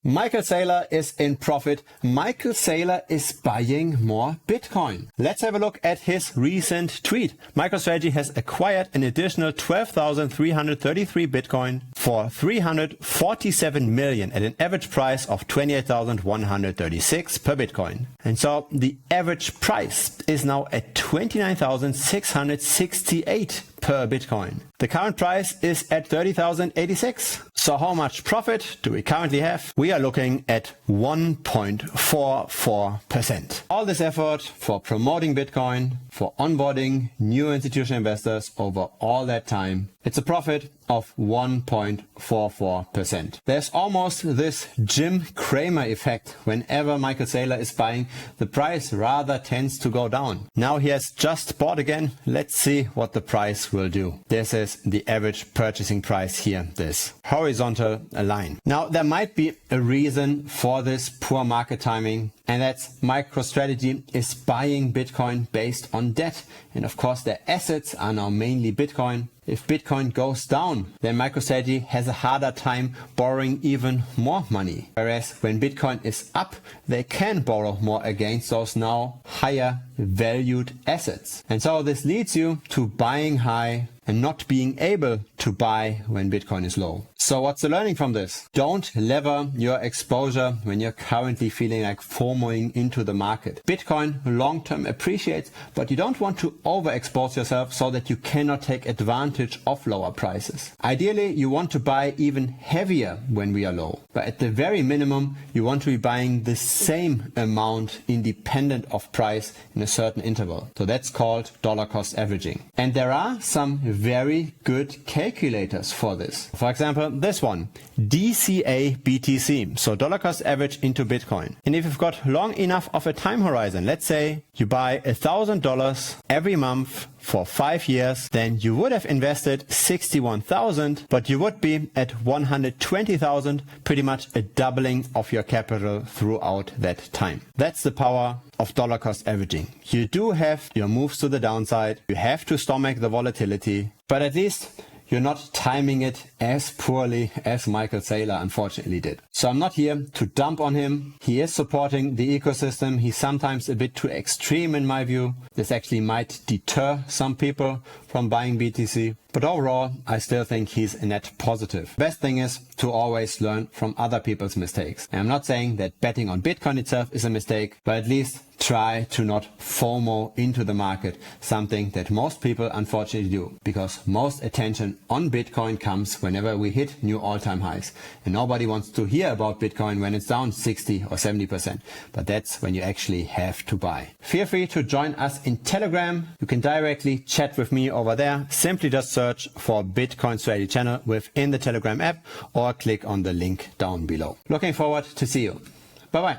Michael Saylor is in profit. Michael Saylor is buying more Bitcoin. Let's have a look at his recent tweet. MicroStrategy has acquired an additional 12,333 Bitcoin for 347 million at an average price of 28,136 per Bitcoin. And so the average price is now at 29,668 per Bitcoin. The current price is at 30,086. So how much profit do we currently have? We are looking at 1.44%. All this effort for promoting Bitcoin, for onboarding new institutional investors over all that time, it's a profit of 1.44%. There's almost this Jim Cramer effect. Whenever Michael Saylor is buying, the price rather tends to go down. Now he has just bought again. Let's see what the price will do. This is the average purchasing price here, this horizontal line. Now there might be a reason for this poor market timing, and that's MicroStrategy is buying Bitcoin based on debt. And of course their assets are now mainly Bitcoin. If Bitcoin goes down, then MicroStrategy has a harder time borrowing even more money. Whereas when Bitcoin is up, they can borrow more against those now higher valued assets. And so this leads you to buying high and not being able to buy when Bitcoin is low. So what's the learning from this? Don't lever your exposure when you're currently feeling like FOMOing into the market. Bitcoin long-term appreciates, but you don't want to overexpose yourself so that you cannot take advantage of lower prices. Ideally, you want to buy even heavier when we are low. But at the very minimum, you want to be buying the same amount independent of price in a certain interval. So that's called dollar cost averaging. And there are some very good calculators for this. For example, this one, DCA BTC, so dollar cost average into Bitcoin. And if you've got long enough of a time horizon, let's say you buy $1,000 every month for 5 years, then you would have invested 61,000, but you would be at 120,000, pretty much a doubling of your capital throughout that time. That's the power of dollar cost averaging. You do have your moves to the downside, you have to stomach the volatility, but at least you're not timing it as poorly as Michael Saylor unfortunately did. So I'm not here to dump on him. He is supporting the ecosystem. He's sometimes a bit too extreme in my view. This actually might deter some people from buying BTC. But overall, I still think he's a net positive. Best thing is to always learn from other people's mistakes. And I'm not saying that betting on Bitcoin itself is a mistake, but at least try to not FOMO into the market, something that most people unfortunately do, because most attention on Bitcoin comes whenever we hit new all-time highs. And nobody wants to hear about Bitcoin when it's down 60 or 70%, but that's when you actually have to buy. Feel free to join us in Telegram. You can directly chat with me over there. Simply just search for Bitcoin Strategy channel within the Telegram app or click on the link down below. Looking forward to see you. Bye bye.